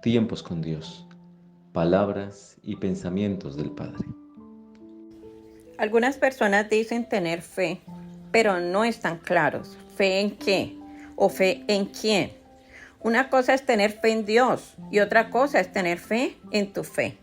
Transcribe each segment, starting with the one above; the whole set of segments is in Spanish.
Tiempos con Dios. Palabras y pensamientos del Padre. Algunas personas dicen tener fe, pero no están claros. ¿Fe en qué? ¿O fe en quién? Una cosa es tener fe en Dios y otra cosa es tener fe en tu fe.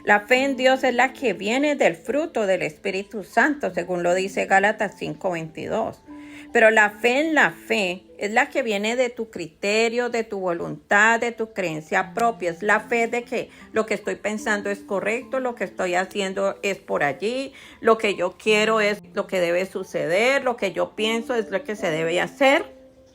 La fe en Dios es la que viene del fruto del Espíritu Santo, según lo dice Gálatas 5:22. Pero la fe en la fe es la que viene de tu criterio, de tu voluntad, de tu creencia propia. Es la fe de que lo que estoy pensando es correcto, lo que estoy haciendo es por allí, lo que yo quiero es lo que debe suceder, lo que yo pienso es lo que se debe hacer.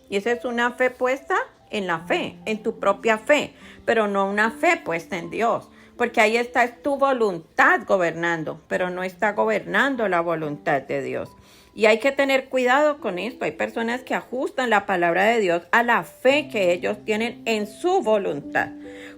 Y esa es una fe puesta en la fe, en tu propia fe, pero no una fe puesta en Dios. Porque ahí está tu voluntad gobernando, pero no está gobernando la voluntad de Dios. Y hay que tener cuidado con esto. Hay personas que ajustan la palabra de Dios a la fe que ellos tienen en su voluntad.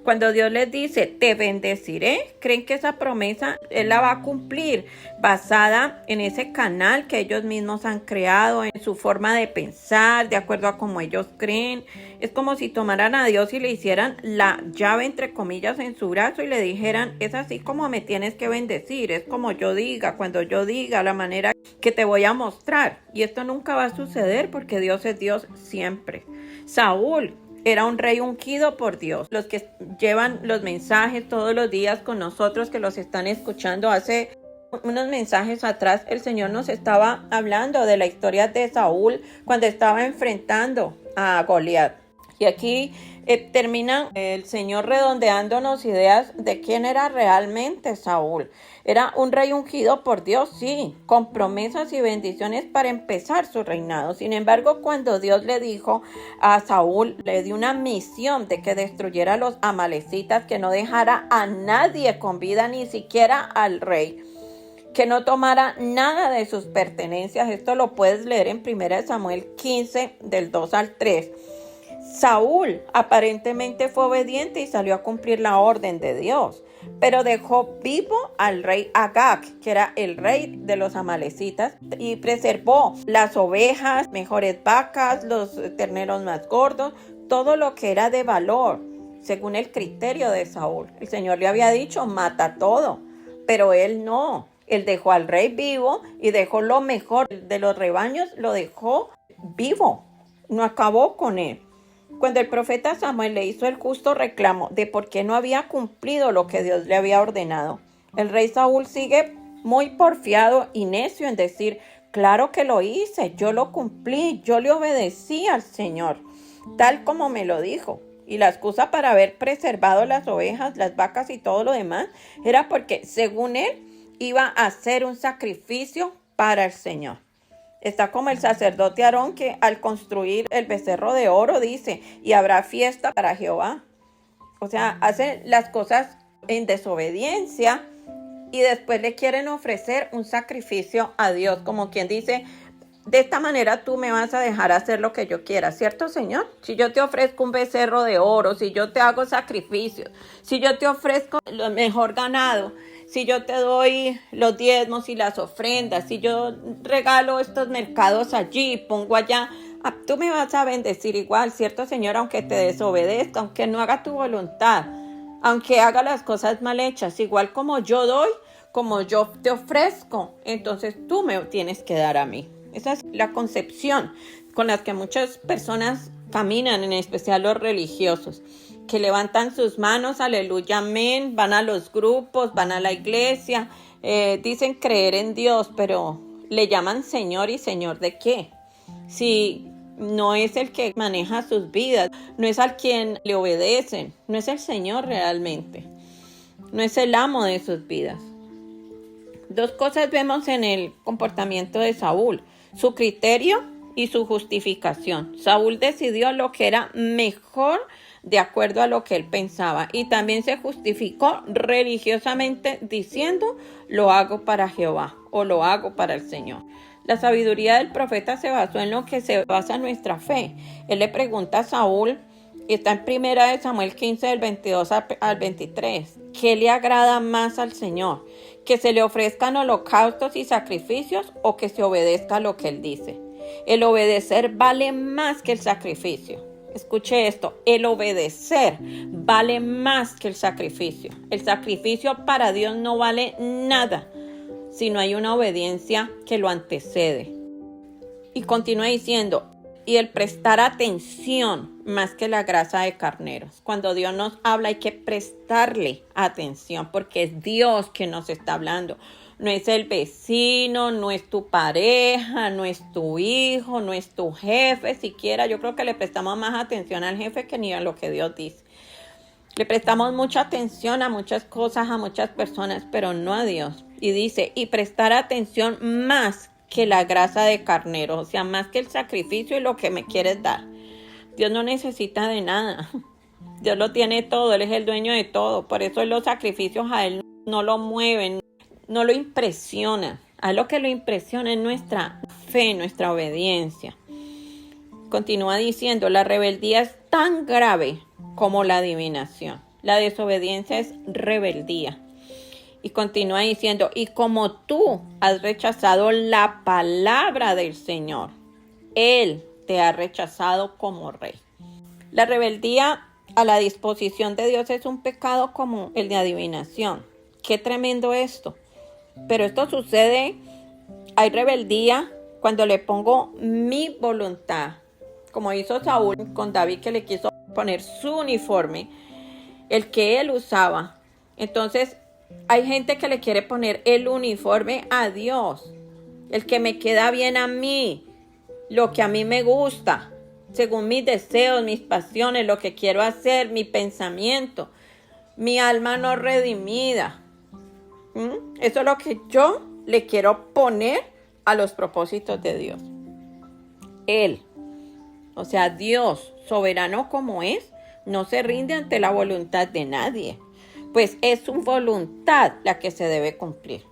Cuando Dios les dice, te bendeciré, creen que esa promesa Él la va a cumplir basada en ese canal que ellos mismos han creado, en su forma de pensar, de acuerdo a cómo ellos creen. Es como si tomaran a Dios y le hicieran la llave, entre comillas, en su brazo y le dijeran, es así como me tienes que bendecir, es como yo diga, cuando yo diga, la manera que te voy a mostrar. Y esto nunca va a suceder porque Dios es Dios siempre. Saúl era un rey ungido por Dios. Los que llevan los mensajes todos los días con nosotros, que los están escuchando, hace unos mensajes atrás el Señor nos estaba hablando de la historia de Saúl cuando estaba enfrentando a Goliat. Y aquí termina el Señor redondeándonos ideas de quién era realmente Saúl. Era un rey ungido por Dios, sí, con promesas y bendiciones para empezar su reinado. Sin embargo, cuando Dios le dijo a Saúl, le dio una misión de que destruyera a los amalecitas, que no dejara a nadie con vida, ni siquiera al rey, que no tomara nada de sus pertenencias. Esto lo puedes leer en 1 Samuel 15, del 2 al 3. Saúl aparentemente fue obediente y salió a cumplir la orden de Dios, pero dejó vivo al rey Agag, que era el rey de los amalecitas, y preservó las ovejas, mejores vacas, los terneros más gordos, todo lo que era de valor, según el criterio de Saúl. El Señor le había dicho, mata todo, pero él no. Él dejó al rey vivo y dejó lo mejor de los rebaños, lo dejó vivo, no acabó con él. Cuando el profeta Samuel le hizo el justo reclamo de por qué no había cumplido lo que Dios le había ordenado, el rey Saúl sigue muy porfiado y necio en decir, claro que lo hice, yo lo cumplí, yo le obedecí al Señor, tal como me lo dijo. Y la excusa para haber preservado las ovejas, las vacas y todo lo demás era porque, según él, iba a hacer un sacrificio para el Señor. Está como el sacerdote Aarón, que al construir el becerro de oro dice, y habrá fiesta para Jehová. O sea, hace las cosas en desobediencia y después le quieren ofrecer un sacrificio a Dios, como quien dice, de esta manera tú me vas a dejar hacer lo que yo quiera, ¿cierto, Señor? Si yo te ofrezco un becerro de oro, si yo te hago sacrificios, si yo te ofrezco lo mejor ganado, si yo te doy los diezmos y las ofrendas, si yo regalo estos mercados allí, pongo allá, tú me vas a bendecir igual, ¿cierto, Señor? Aunque te desobedezca, aunque no haga tu voluntad, aunque haga las cosas mal hechas, igual como yo doy, como yo te ofrezco, entonces tú me tienes que dar a mí. Esa es la concepción con la que muchas personas caminan, en especial los religiosos, que levantan sus manos, aleluya, amén, van a los grupos, van a la iglesia, dicen creer en Dios, pero le llaman Señor, ¿y Señor de qué? Si no es el que maneja sus vidas, no es al quien le obedecen, no es el Señor realmente, no es el amo de sus vidas. Dos cosas vemos en el comportamiento de Saúl: su criterio y su justificación. Saúl decidió lo que era mejor de acuerdo a lo que él pensaba y también se justificó religiosamente diciendo, lo hago para Jehová o lo hago para el Señor. La sabiduría del profeta se basó en lo que se basa nuestra fe. Él le pregunta a Saúl, y está en 1 Samuel 15, del 22 al 23, ¿qué le agrada más al Señor? ¿Que se le ofrezcan holocaustos y sacrificios o que se obedezca lo que Él dice? El obedecer vale más que el sacrificio. escuche esto, el obedecer vale más que el sacrificio. El sacrificio para Dios no vale nada si no hay una obediencia que lo antecede. Y continúa diciendo, y el prestar atención más que la grasa de carneros. Cuando Dios nos habla hay que prestarle atención porque es Dios quien nos está hablando. No es el vecino, no es tu pareja, no es tu hijo, no es tu jefe siquiera. Yo creo que le prestamos más atención al jefe que ni a lo que Dios dice. Le prestamos mucha atención a muchas cosas, a muchas personas, pero no a Dios. Y dice, y prestar atención más que la grasa de carnero, o sea, más que el sacrificio y lo que me quieres dar. Dios no necesita de nada. Dios lo tiene todo, Él es el dueño de todo. Por eso los sacrificios a Él no lo mueven, no lo impresiona. A Él lo que lo impresiona es nuestra fe, nuestra obediencia. Continúa diciendo, la rebeldía es tan grave como la adivinación. La desobediencia es rebeldía. Y continúa diciendo, y como tú has rechazado la palabra del Señor, Él te ha rechazado como rey. La rebeldía a la disposición de Dios es un pecado como el de adivinación. Qué tremendo esto. Pero esto sucede, hay rebeldía cuando le pongo mi voluntad, como hizo Saúl con David, que le quiso poner su uniforme, el que él usaba. Entonces, hay gente que le quiere poner el uniforme a Dios, el que me queda bien a mí, lo que a mí me gusta, según mis deseos, mis pasiones, lo que quiero hacer, mi pensamiento, mi alma no redimida. Eso es lo que yo le quiero poner a los propósitos de Dios. Él, o sea, Dios, soberano como es, no se rinde ante la voluntad de nadie. Pues es su voluntad la que se debe cumplir.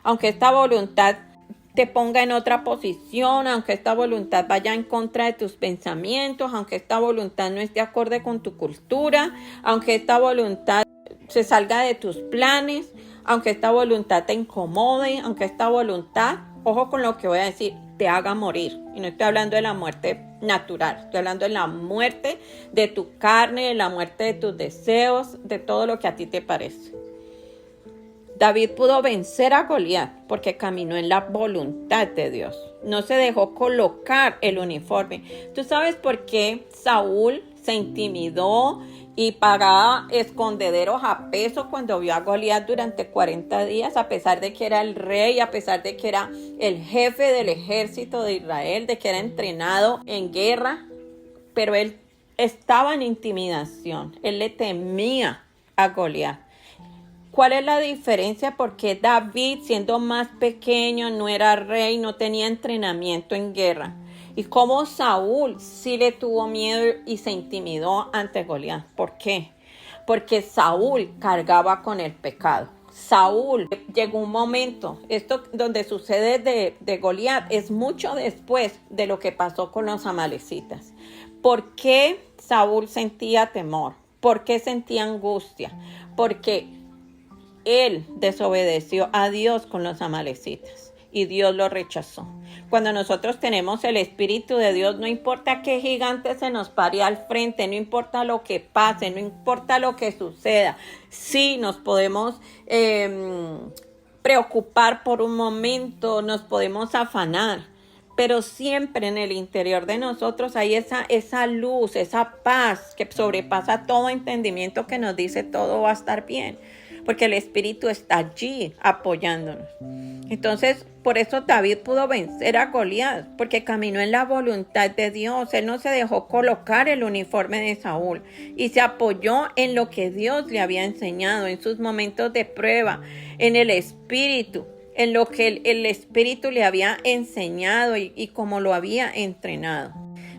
Aunque esta voluntad te ponga en otra posición, aunque esta voluntad vaya en contra de tus pensamientos, aunque esta voluntad no esté acorde con tu cultura, aunque esta voluntad se salga de tus planes, aunque esta voluntad te incomode, aunque esta voluntad, ojo con lo que voy a decir, te haga morir. Y no estoy hablando de la muerte natural, estoy hablando de la muerte de tu carne, de la muerte de tus deseos, de todo lo que a ti te parece. David pudo vencer a Goliat porque caminó en la voluntad de Dios. No se dejó colocar el uniforme. ¿Tú sabes por qué Saúl se intimidó y pagaba escondederos a peso cuando vio a Goliat durante 40 días, a pesar de que era el rey, a pesar de que era el jefe del ejército de Israel, de que era entrenado en guerra? Pero él estaba en intimidación, él le temía a Goliat. ¿Cuál es la diferencia? Porque David, siendo más pequeño, no era rey, no tenía entrenamiento en guerra. Y como Saúl sí le tuvo miedo y se intimidó ante Goliat. ¿Por qué? Porque Saúl cargaba con el pecado. Saúl, llegó un momento, esto donde sucede de Goliat es mucho después de lo que pasó con los amalecitas. ¿Por qué Saúl sentía temor? ¿Por qué sentía angustia? Porque él desobedeció a Dios con los amalecitas y Dios lo rechazó. Cuando nosotros tenemos el Espíritu de Dios, no importa qué gigante se nos pare al frente, no importa lo que pase, no importa lo que suceda. Sí, nos podemos preocupar por un momento, nos podemos afanar, pero siempre en el interior de nosotros hay esa luz, esa paz que sobrepasa todo entendimiento, que nos dice todo va a estar bien, porque el Espíritu está allí apoyándonos. Entonces, por eso David pudo vencer a Goliat, porque caminó en la voluntad de Dios. Él no se dejó colocar el uniforme de Saúl y se apoyó en lo que Dios le había enseñado, en sus momentos de prueba, en el Espíritu, en lo que el Espíritu le había enseñado y cómo lo había entrenado.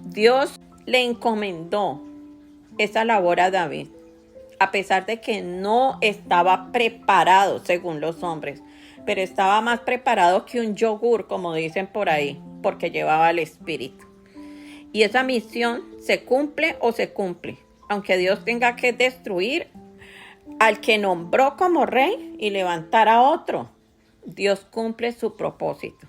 Dios le encomendó esa labor a David, a pesar de que no estaba preparado según los hombres, pero estaba más preparado que un yogur, como dicen por ahí, porque llevaba el Espíritu. Y esa misión se cumple o se cumple, aunque Dios tenga que destruir al que nombró como rey y levantar a otro. Dios cumple su propósito.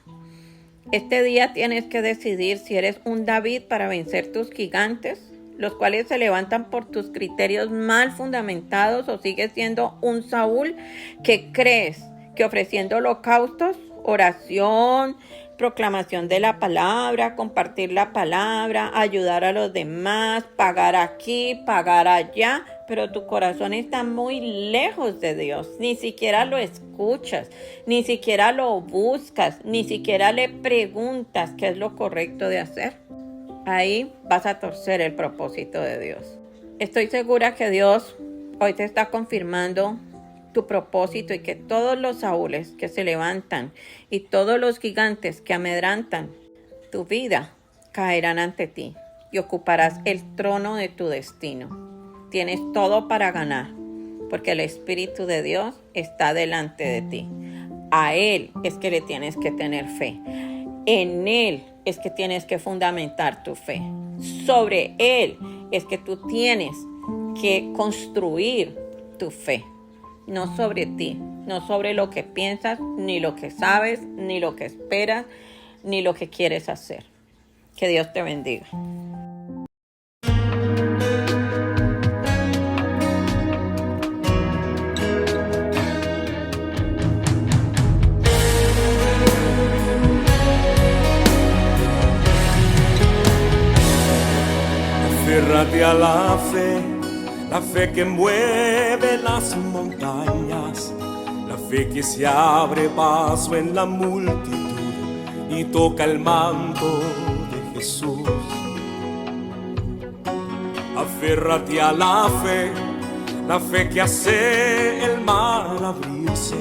Este día tienes que decidir si eres un David para vencer tus gigantes, los cuales se levantan por tus criterios mal fundamentados, o sigues siendo un Saúl que crees que ofreciendo holocaustos, oración, proclamación de la palabra, compartir la palabra, ayudar a los demás, pagar aquí, pagar allá, pero tu corazón está muy lejos de Dios, ni siquiera lo escuchas, ni siquiera lo buscas, ni siquiera le preguntas qué es lo correcto de hacer. Ahí vas a torcer el propósito de Dios. Estoy segura que Dios hoy te está confirmando tu propósito y que todos los Saúles que se levantan y todos los gigantes que amedrantan tu vida caerán ante ti y ocuparás el trono de tu destino. Tienes todo para ganar porque el Espíritu de Dios está delante de ti. A Él es que le tienes que tener fe. En Él es que tienes que fundamentar tu fe. Sobre Él es que tú tienes que construir tu fe. No sobre ti, no sobre lo que piensas, ni lo que sabes, ni lo que esperas, ni lo que quieres hacer. Que Dios te bendiga. Aférrate a la fe que mueve las montañas, la fe que se abre paso en la multitud y toca el manto de Jesús. Aférrate a la fe que hace el mar abrirse,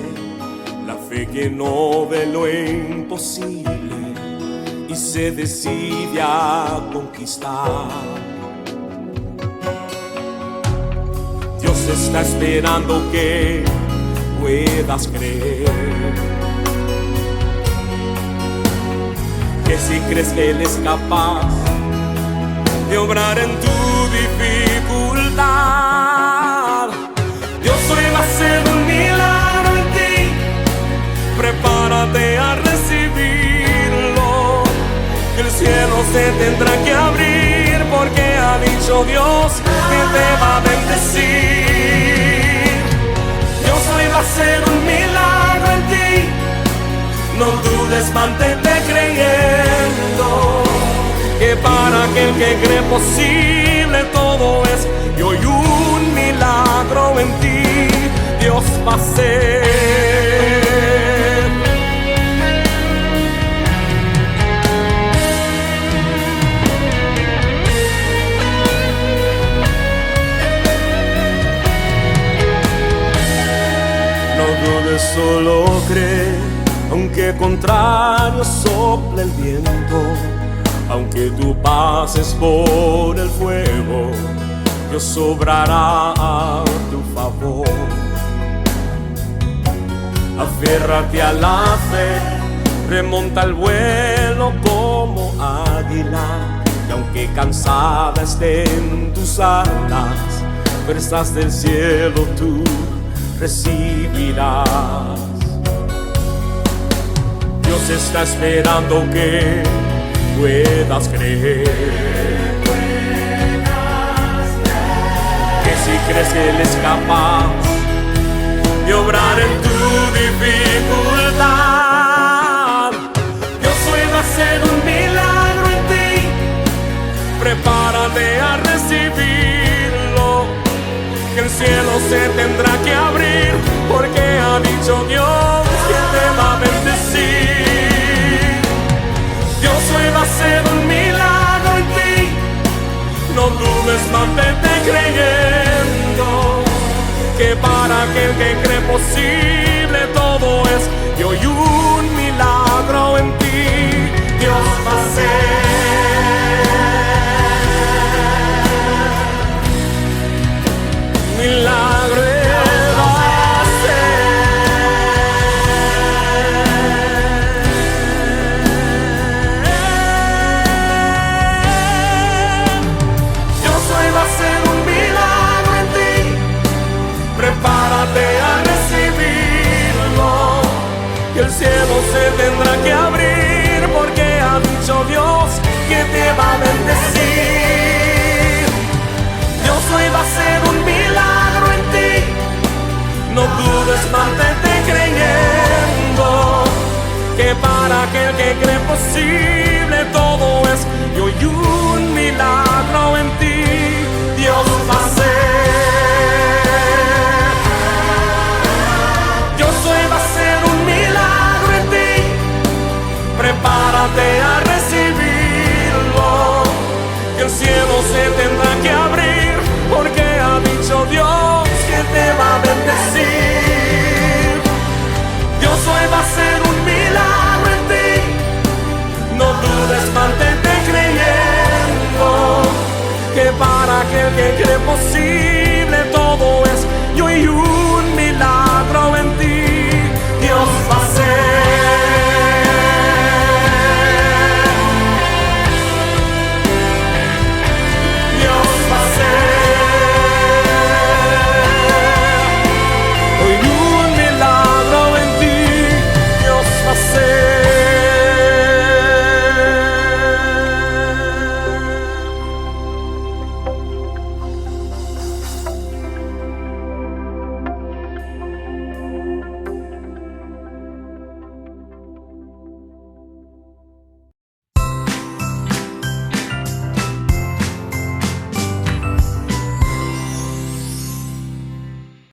la fe que no ve lo imposible y se decide a conquistar. Dios está esperando que puedas creer, que si crees que Él es capaz de obrar en tu dificultad, Dios hoy va a hacer un milagro en ti. Prepárate a recibirlo, que el cielo se tendrá que abrir, porque ha dicho Dios que te va a bendecir. Dios hoy va a hacer un milagro en ti. No dudes, mantente creyendo, que para aquel que cree posible todo es. Y hoy un milagro en ti Dios va a hacer. Solo cree, aunque contrario sople el viento, aunque tú pases por el fuego, Dios obrará a tu favor. Aférrate a la fe, remonta el vuelo como águila, y aunque cansada estén tus alas, fuerzas del cielo tú recibirás. Dios está esperando que puedas creer, que si crees que Él es capaz de obrar en tu dificultad, Dios hoy va a hacer un milagro en ti. Prepárate a recibirlo, que el cielo se tendrá que abrir, porque ha dicho Dios que te va a bendecir. Dios hoy va a hacer un milagro en ti. No dudes, mantente creyendo, que para aquel que cree posible todo es. Y hoy un milagro en ti Dios va a hacer. Milagro va a ser. Dios hoy va a hacer un milagro en ti. Prepárate a recibir. imposible todo es, y hoy un milagro en ti Dios va a hacer. Yo soy, va a ser un milagro en ti, prepárate a recibirlo, que el cielo se tendrá que abrir, porque ha dicho Dios que te va a bendecir. Dios hoy va a ser un milagro en ti, no dudes, mantente creyendo, que para aquel que cree posible